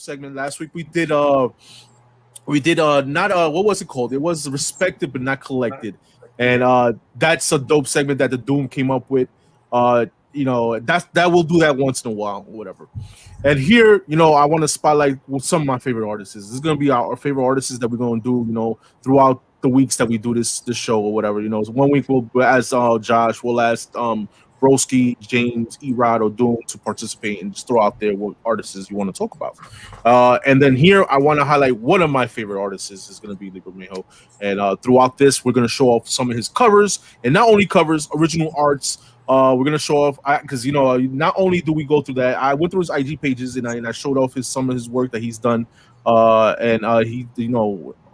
segment. Last week we did not what was it called? It was Respected but Not Collected, and that's a dope segment that the Doom came up with. That we'll do that once in a while, or whatever. And here, I want to spotlight some of my favorite artists. This is gonna be our favorite artists that we're gonna do, throughout the weeks that we do this show or whatever. So 1 week we'll ask Josh, we'll ask Broski, James, E-Rod, or Doom to participate and just throw out there what artists you want to talk about. And then here, I want to highlight one of my favorite artists is going to be Lee Bermejo. And throughout this, we're going to show off some of his covers, and not only covers, original arts. We're going to show off, because, not only do we go through that, I went through his IG pages and I showed off some of his work that he's done. He,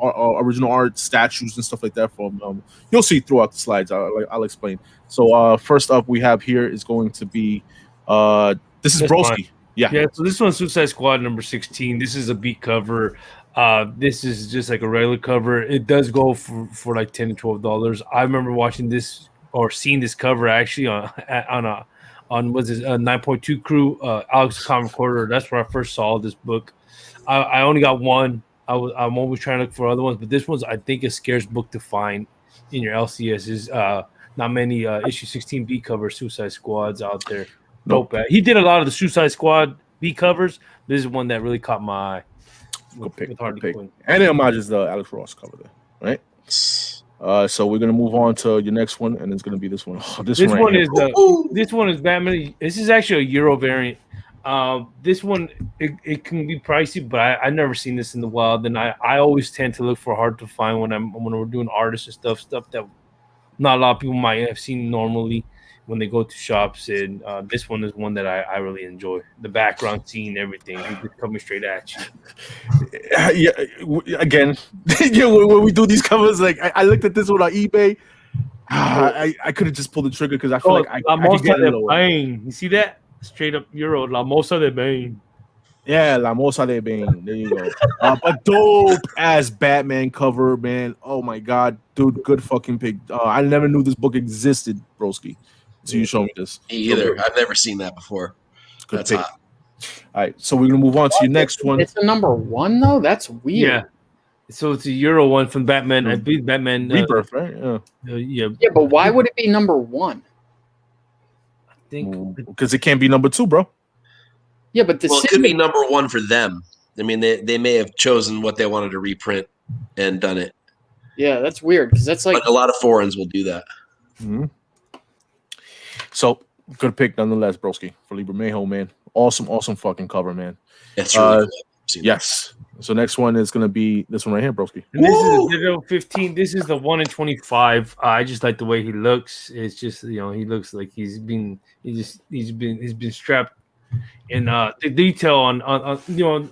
original art, statues and stuff like that from you'll see throughout the slides. I'll explain. So first up we have here is going to be this is Broski. Yeah, so this one's Suicide Squad number 16. This is a beat cover. This is just like a regular cover. It does go for like $10 to $12. I remember watching this or seeing this cover actually on 9.2 Crew, Alex Comic Recorder. That's where I first saw this book. I only got one. I'm always trying to look for other ones, but this one's, I think, a scarce book to find in your LCS. Not many issue 16 B cover Suicide Squads out there. Nope. He did a lot of the Suicide Squad B covers. This is one that really caught my eye. Good pick. And it homages the Alex Ross cover there, right? So we're gonna move on to your next one, and it's gonna be this one. This one is Batman. This is actually a Euro variant. This one it can be pricey, but I never seen this in the wild, and I always tend to look for hard to find when we're doing artists and stuff that not a lot of people might have seen normally when they go to shops. And this one is one that I really enjoy. The background scene, everything, he's just coming straight at you. Yeah, again, when we do these covers, like I looked at this one on eBay. I could have just pulled the trigger because I feel like I could get it lower. You see that? Straight up Euro, La Mosa de Bane. Yeah, La Mosa de Bane. There you go. But dope ass Batman cover, man. Oh my god, dude, good fucking pick. I never knew this book existed, Broski. So you show me this. Me either. I've never seen that before. Good pick. Hot. All right, so we're gonna move on to your next one. It's a number one though. That's weird. Yeah. So it's a Euro one from Batman. I believe Batman Rebirth, right? Yeah, but why would it be number one? Because it can't be number two, bro. Yeah, but it could be number one for them. I mean, they may have chosen what they wanted to reprint and done it. Yeah, that's weird because that's like a lot of foreigns will do that. Mm-hmm. So good pick nonetheless, Broski, for Lee Bermejo, man. Awesome fucking cover, man. That's really cool. Yes. So next one is gonna be this one right here, Broski. And this is the 15. This is the 1 in 25. I just like the way he looks. It's just he looks like he's been strapped. And the detail on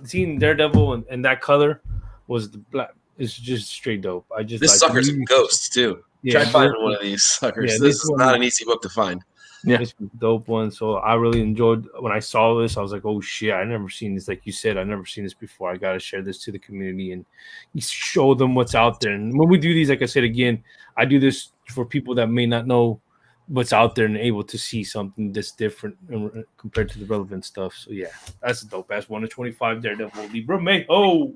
seeing Daredevil and that color was the black. It's just straight dope. This sucker's a ghost too. Try finding one of these suckers. Yeah, this is not an easy book to find. Yeah, this was a dope one. So I really enjoyed when I saw this. I was like, oh shit, I never seen this. Like you said, I never seen this before. I gotta share this to the community and show them what's out there. And when we do these, like I said again, I do this for people that may not know what's out there and able to see something that's different compared to the relevant stuff. So yeah, that's a dope ass 1 in 25 Daredevil Lee Bermejo.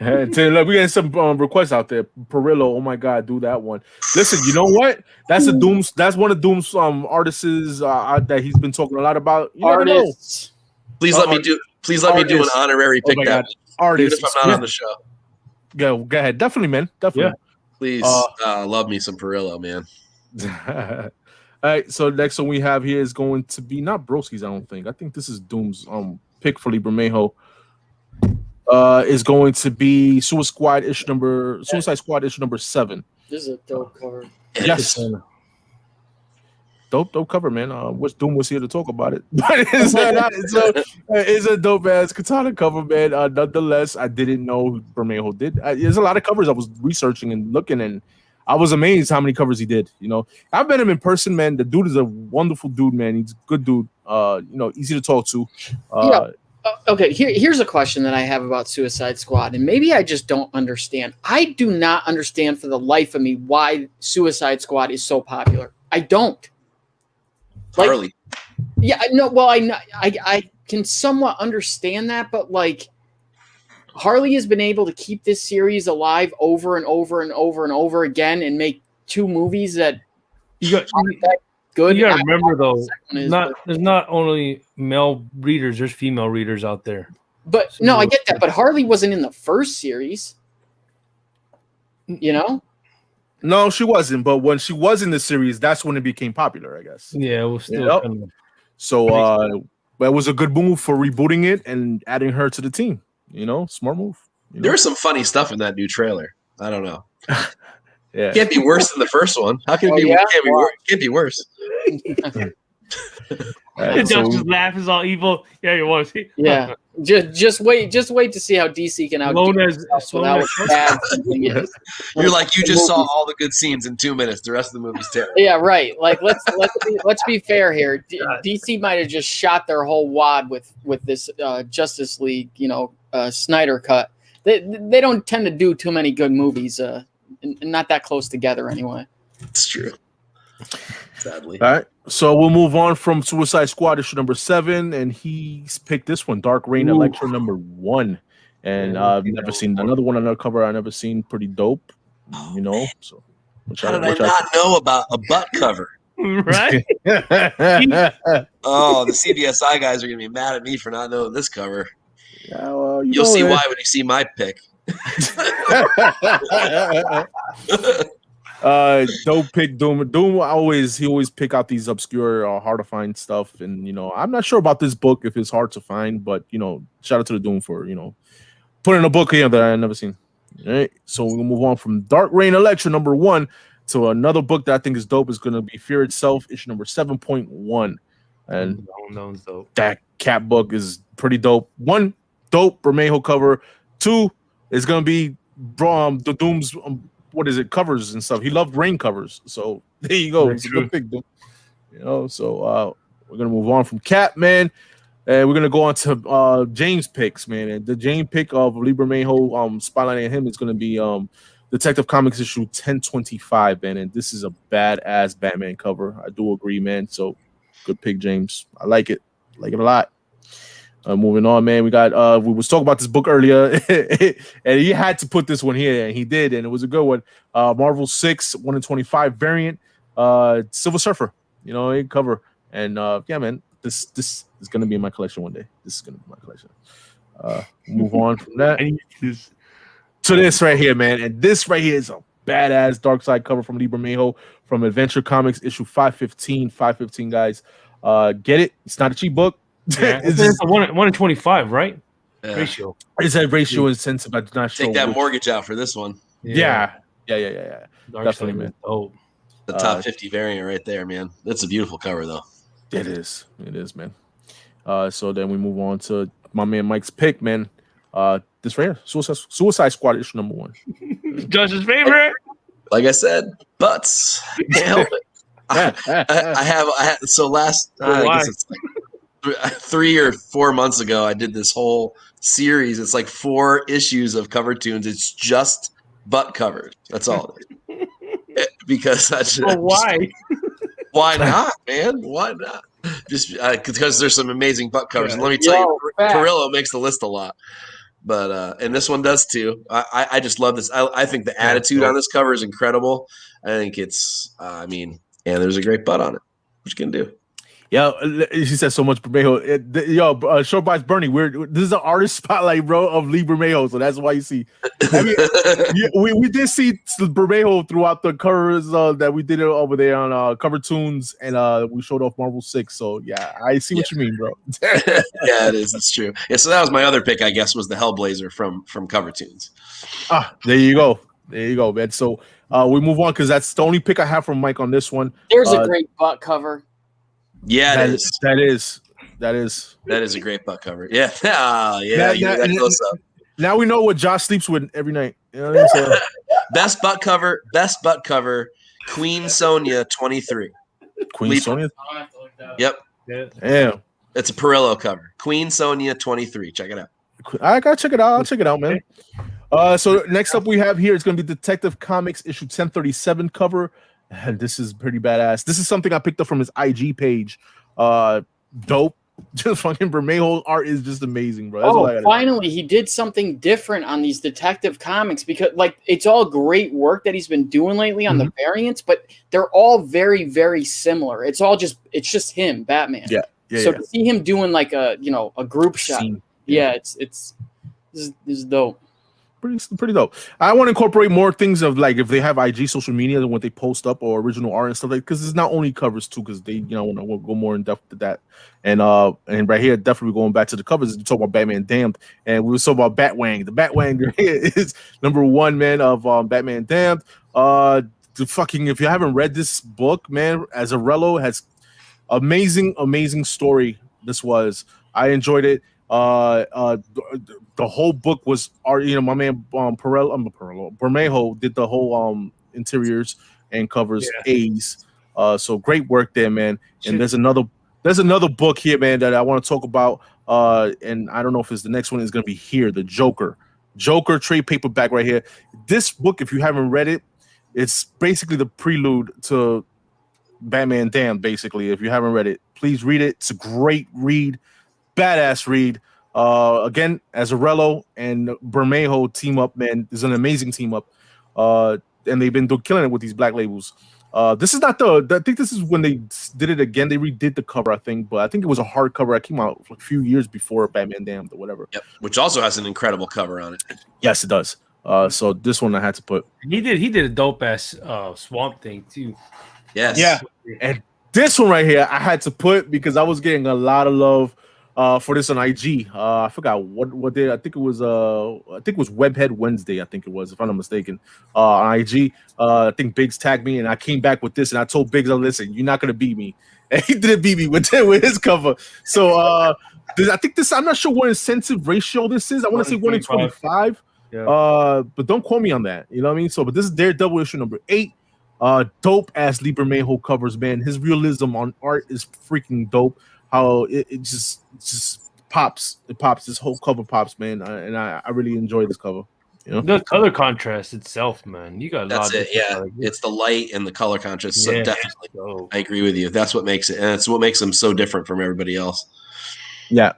We got some requests out there. Perillo, oh my god, do that one. Listen, you know what? That's one of Doom's artists that he's been talking a lot about. You artists. Please let me do an honorary pick that artist. Even if I'm not on the show. Go ahead. Definitely, man. Definitely. Yeah. Please love me some Perillo, man. All right, so next one we have here is going to be not Broski's. I don't think. I think this is Doom's pick for Lee Bermejo. Is going to be Suicide Squad issue number 7. This is a dope cover. Yes, dope cover, man. Wish Doom was here to talk about it, but it's a dope ass Katana cover, man. Nonetheless, I didn't know Bermejo did. There's a lot of covers I was researching and looking, and I was amazed how many covers he did. I've met him in person, man. The dude is a wonderful dude, man. He's a good dude. Easy to talk to. Yeah. Okay, here's a question that I have about Suicide Squad, and maybe I just don't understand. I do not understand for the life of me why Suicide Squad is so popular. I don't. Harley. Yeah, no. Well, I can somewhat understand that, but like Harley has been able to keep this series alive over and over and over and over again and make 2 movies that aren't that good. You gotta remember though, there's not only male readers, there's female readers out there. But no, I get that. But Harley wasn't in the first series. You know? No, she wasn't. But when she was in the series, that's when it became popular, I guess. Yeah, it was still kind of... So that was a good move for rebooting it and adding her to the team. You know, smart move. You know? There was some funny stuff in that new trailer. I don't know. Yeah, it can't be worse than the first one. How can it be? Yeah? Can't be worse. Josh's laugh is all evil. Yeah, you want to see? Yeah, just wait to see how DC can outdo without bad something is. You're like, you just saw all the good scenes in 2 minutes. The rest of the movie's terrible. Yeah, right. Like let's be fair here. DC might have just shot their whole wad with this Justice League, Snyder cut. They don't tend to do too many good movies, not that close together anyway. It's true. Sadly. All right. So we'll move on from Suicide Squad issue number 7, and he's picked this one, Dark Reign Elektra number 1. And I've never seen another one on the cover. I've never seen. Pretty dope, So how did I not know about a butt cover? Right? Oh, the CBSI guys are gonna be mad at me for not knowing this cover. Yeah, well, you'll see why when you see my pick. Dope pick Doom. He always pick out these obscure, hard to find stuff, and I'm not sure about this book if it's hard to find, but shout out to the Doom for putting a book here that I never seen. All right, so we'll move on from Dark Reign Elektra number 1 to another book that I think is dope. Is going to be Fear Itself, issue number 7.1, and that cat book is pretty dope. 1, dope Bermejo cover. 2 is going to be the Doom's. Covers and stuff. He loved rain covers, so there you go. It's a good pick, dude. So we're gonna move on from Cat, man, and we're gonna go on to James picks, man. And the James pick of Lee Bermejo, spotlighting him is gonna be Detective Comics issue 1025, man. And this is a badass Batman cover. I do agree, man. So good pick, James. I like it a lot. Moving on, man. We got we was talking about this book earlier, and he had to put this one here, and he did, and it was a good one. Marvel 6 1/25 variant, Silver Surfer, cover, and yeah, man, this is gonna be in my collection one day. This is gonna be my collection. Move on from that to this right here, man, and this right here is a badass Dark Side cover from Lee Bermejo from Adventure Comics issue 515. 515, guys, get it? It's not a cheap book. Yeah. It's a 1/25, right? Yeah. Ratio. It's a ratio insensitive. I'm not sure. Take that mortgage out for this one. Yeah. Definitely, man. Oh, the top 50 variant right there, man. That's a beautiful cover, though. It is, man. So then we move on to my man Mike's pick, man. This right here, Suicide Squad issue number 1. Josh's favorite. Like I said, butts. Can't help it. I have. So last, I guess it's like 3 or 4 months ago, I did this whole series. It's like 4 issues of cover tunes. It's just butt covers. That's all it is. Because why? Why not, man? Why not? Just because there's some amazing butt covers. And let me tell you, Perillo makes the list a lot. But and this one does too. I just love this. I think the attitude on this cover is incredible. I think it's and there's a great butt on it. What you can do? Yeah, he said so much Bermejo. Short Bites Bernie. This is an artist spotlight, bro, of Lee Bermejo, so that's why you see. We did see Bermejo throughout the covers that we did over there on Cover Tunes, and we showed off Marvel 6. So yeah, I see what you mean, bro. Yeah, it is. It's true. Yeah, so that was my other pick. I guess was the Hellblazer from Cover Tunes. There you go, man. So we move on because that's the only pick I have from Mike on this one. There's a great butt cover. Yeah, that is a great butt cover. Yeah, that close up. Now we know what Josh sleeps with every night. You know what I mean? So, best butt cover. Queen Sonia 23. Queen Sonia. Yep. Damn. It's a Perillo cover. Queen Sonia 23. Check it out. I gotta check it out. I'll check it out, man. So next up we have here is going to be Detective Comics issue 1037 cover. And this is pretty badass. This is something I picked up from his IG page. Dope. just fucking Bermejo art is just amazing, bro. That's all I gotta finally, he did something different on these detective comics, because like it's all great work that he's been doing lately on the variants, but they're all very, very similar. It's just him, Batman. Yeah. So to see him doing like a group shot, this is dope. Pretty dope. I want to incorporate more things of like if they have IG social media and what they post up or original art and stuff like, because it's not only covers too, because they want to go more in depth to that. And right here, definitely going back to the covers, we talk about Batman Damned, and we were talking about Batwang. The Batwang right here is number 1, man, of Batman Damned. If you haven't read this book, man, Azzarello has amazing story. This was, I enjoyed it. The whole book was art. My man Bermejo did the whole interiors and covers A's. So great work there, man. And there's another book here, man, that I want to talk about. And I don't know if it's the next one is going to be here. The Joker trade paperback right here. This book, if you haven't read it, it's basically the prelude to Batman Damned. Basically, if you haven't read it, please read it. It's a great read, badass read. Again, Azzarello and Bermejo team up, man. It's an amazing team up. And they've been killing it with these black labels. This is not I think this is when they did it again. They redid the cover, I think, but I think it was a hardcover that came out a few years before Batman Damned or whatever. Yep, which also has an incredible cover on it. Yes, it does. So this one I had to put. He did a dope ass Swamp Thing too. Yes. Yeah. And this one right here I had to put because I was getting a lot of love for this on IG. I forgot what day. I think it was Webhead Wednesday. I think it was, if I'm not mistaken. On IG, I think Biggs tagged me, and I came back with this, and I told Biggs, "Listen, you're not gonna beat me," and he didn't beat me with his cover. So I think this. I'm not sure what incentive ratio this is. I want to say 1 in 25. Yeah. But don't quote me on that. You know what I mean? So, but this is Daredevil issue number 8. Dope ass Lee Bermejo covers, man. His realism on art is freaking dope. How it just pops. It pops. This whole cover pops, man. And I really enjoy this cover. The color contrast itself, man. You got that's it. Yeah, it's the light and the color contrast. So definitely, I agree with you. That's what makes it, and it's what makes them so different from everybody else. Yeah,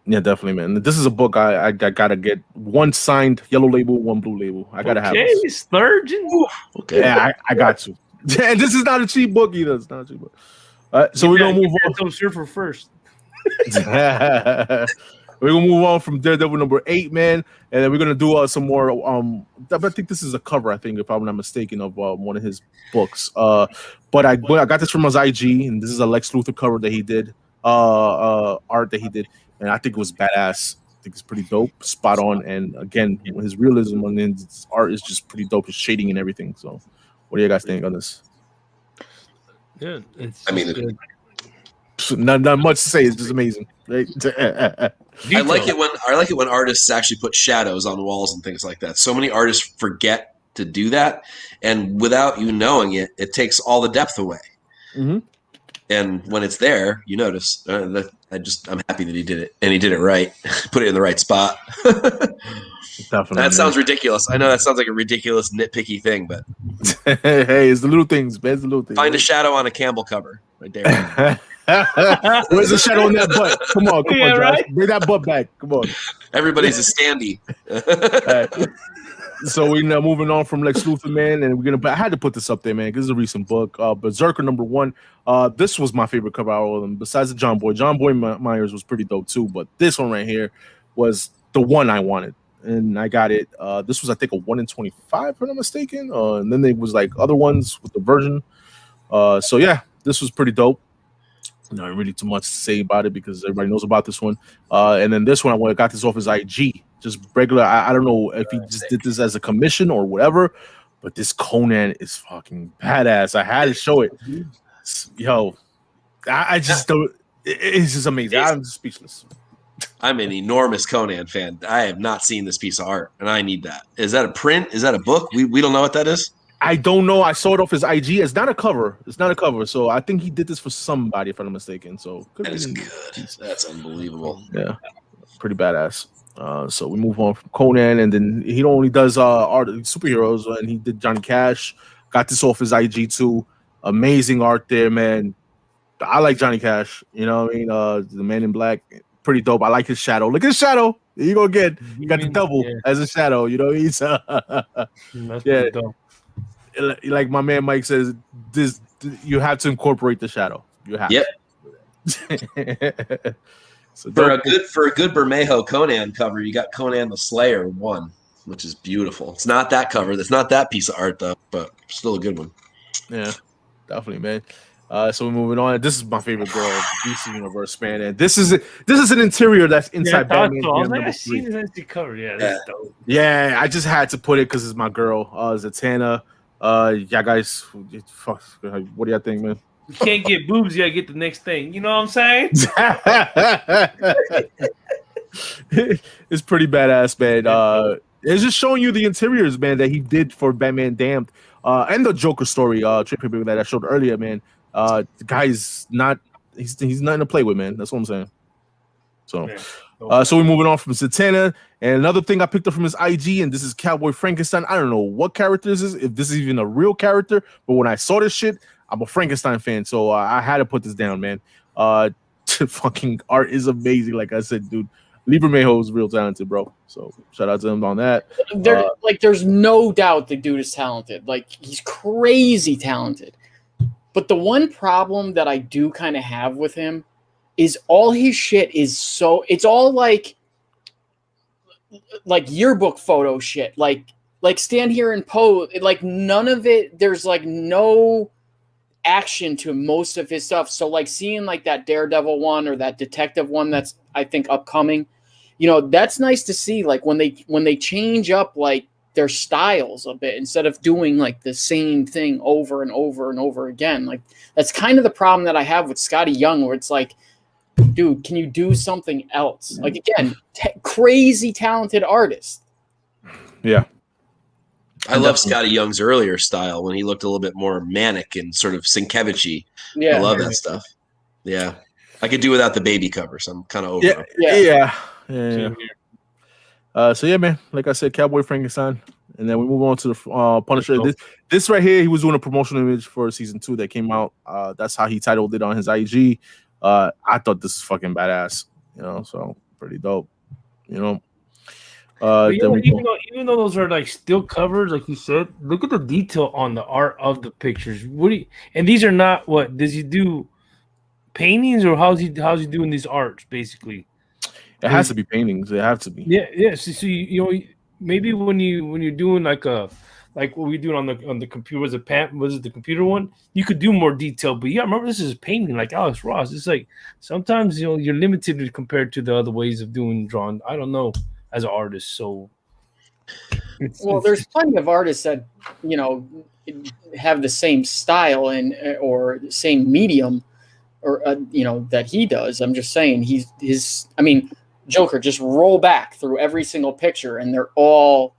definitely, man. This is a book I gotta get. 1 signed yellow label, 1 blue label. I gotta have this. Sturgeon. Okay, yeah, I got to. And this is not a cheap book either. It's not a cheap book. So we're gonna move on. Tom Surfer first. We're gonna move on from Daredevil number 8, man, and then we're gonna do some more. I think this is a cover. I think, if I'm not mistaken, of one of his books. But I got this from his IG, and this is a Lex Luthor cover that he did. Art that he did, and I think it was badass. I think it's pretty dope, spot on, and again, his realism on his art is just pretty dope. His shading and everything. So, what do you guys think on this? Yeah, not much to say. It's just amazing. Right? I like it when artists actually put shadows on walls and things like that. So many artists forget to do that, and without you knowing it, it takes all the depth away. Mm-hmm. And when it's there, you notice. I'm happy that he did it, and he did it right. Put it in the right spot. Definitely. That sounds ridiculous. I know that sounds like a ridiculous, nitpicky thing, but hey, it's the little things, man. It's the little things. Find a shadow on a Campbell cover right there. Where's the shadow on that butt? Come on, right? Bring that butt back. Come on. Everybody's a standee. So we're now moving on from Lex Luthor, man, and I had to put this up there, man, because it's a recent book. Berserker number 1. This was my favorite cover out of all of them, besides the John Boy Myers was pretty dope too, but this one right here was the one I wanted, and I got it. This was, I think, a 1 in 25, if I'm not mistaken. And then there was like other ones with the version. So yeah, this was pretty dope. Not really too much to say about it because everybody knows about this one. And then this one, I got this off his IG. Just regular. I don't know if he just did this as a commission or whatever, but this Conan is fucking badass. I had to show it. Yo, I just don't. It's just amazing. I'm just speechless. I'm an enormous Conan fan. I have not seen this piece of art, and I need that. Is that a print? Is that a book? We don't know what that is. I don't know. I saw it off his IG. It's not a cover. So I think he did this for somebody, if I'm not mistaken. So that is good. That's unbelievable. Yeah, pretty badass. So we move on from Conan, and then he only does art superheroes, and he did Johnny Cash. Got this off his IG too. Amazing art there, man. I like Johnny Cash. You know what I mean? The Man in Black, pretty dope. I like his shadow. Look at his shadow. You gonna get you got the devil as a shadow. You know what I mean? That's yeah. dope. Like my man Mike says, this you have to incorporate the shadow. You have. Yep. So for a good Bermejo Conan cover, you got Conan the Slayer 1, which is beautiful. It's not that cover. That's not that piece of art though, but still a good one. Yeah, definitely, man. So we're moving on. This is my favorite girl, DC Universe, man. And this is an interior that's inside Batman. So. I was like, I seen this empty cover. Yeah, that's dope. Yeah, I just had to put it because it's my girl, Zatanna. Yeah, guys, fuck. What do y'all think, man? You can't get boobs, you gotta get the next thing. You know what I'm saying? It's pretty badass, man. It's just showing you the interiors, man, that he did for Batman Damned, and the Joker story, trip paper that I showed earlier, man. The guy's not he's nothing to play with, man. That's what I'm saying. So, so we're moving on from Zatanna, and another thing I picked up from his IG, and this is Cowboy Frankenstein. I don't know what character this is, if this is even a real character, but when I saw this shit, I'm a Frankenstein fan, so I had to put this down, man. Fucking art is amazing, like I said, dude. Lee Bermejo is real talented, bro. So shout out to him on that. There's no doubt the dude is talented. Like, he's crazy talented. But the one problem that I do kind of have with him is all his shit is so, it's all like yearbook photo shit. Like stand here and pose. Like, none of it, there's like no action to most of his stuff. So like seeing like that Daredevil one or that detective one that's I think upcoming, you know, that's nice to see. Like when they change up like their styles a bit instead of doing like the same thing over and over and over again. Like that's kind of the problem that I have with Scotty Young, where it's like, dude, can you do something else? Like again, crazy talented artist. Yeah. I love Scotty Young's earlier style when he looked a little bit more manic and sort of Sienkiewicz-y. Yeah, I love that stuff. Yeah, I could do without the baby cover, so I'm kind of over him. Yeah. So yeah, man. Like I said, Cowboy Frankenstein, and then we move on to the Punisher. This right here, he was doing a promotional image for season 2 that came out. That's how he titled it on his IG. I thought this is fucking badass. You know, so pretty dope. You know. Even though those are like still covers, like you said, look at the detail on the art of the pictures. And these are not what does he do paintings, or how's he doing these arts basically? It has to be paintings. It have to be. Yeah. So you know, maybe when you're doing like what we do on the computer, was it the computer one? You could do more detail, but yeah, remember this is painting like Alex Ross. It's like sometimes you know you're limited compared to the other ways of doing drawing. I don't know. As an artist, so there's plenty of artists that you know have the same style or same medium, or you know that he does. I'm just saying Joker. Just roll back through every single picture, and they're all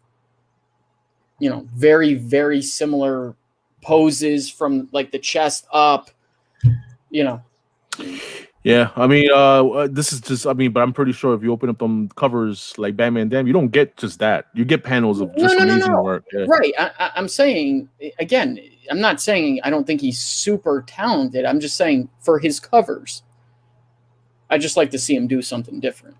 you know very very similar poses from like the chest up. You know. Yeah, I mean, this is just, but I'm pretty sure if you open up them covers like Batman Damn, you don't get just that. You get panels of just amazing work. Yeah. Right. I'm saying, again, I'm not saying I don't think he's super talented. I'm just saying for his covers, I just like to see him do something different.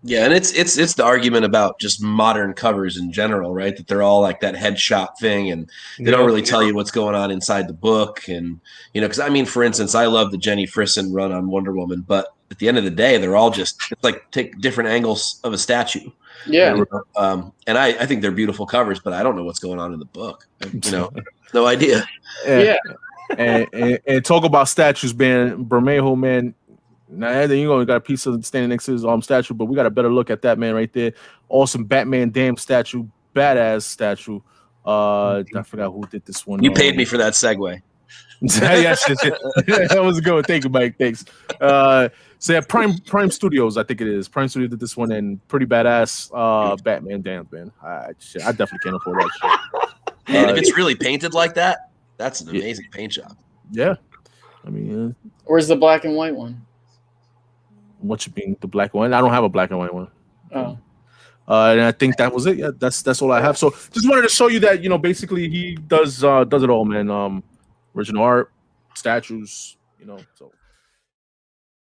Yeah, and it's the argument about just modern covers in general, right? That they're all like that headshot thing, and they don't really tell you what's going on inside the book. And you know, because I mean, for instance, I love the Jenny Frison run on Wonder Woman, but at the end of the day, they're all just it's like take different angles of a statue. Yeah. And I think they're beautiful covers, but I don't know what's going on in the book. You know, no idea. Yeah. And talk about statues, man. Bermejo, man. Now, then you got a piece of standing next to his statue, but we got a better look at that, man, right there. Awesome Batman Damn statue, badass statue. I forgot who did this one. You paid me for that segue. Yes, that was a good one. Thank you, Mike. Thanks. So yeah, Prime Studios, I think it is. Prime Studios did this one, and pretty badass Batman Damn, man. I definitely can't afford that shit. And if it's really painted like that, that's an amazing paint job. Yeah. I mean, where's the black and white one? What you mean, the black one? I don't have a black and white one. Oh. And I think that was it. Yeah, that's all I have. So just wanted to show you that, you know, basically he does it all, man. Original art, statues, you know, so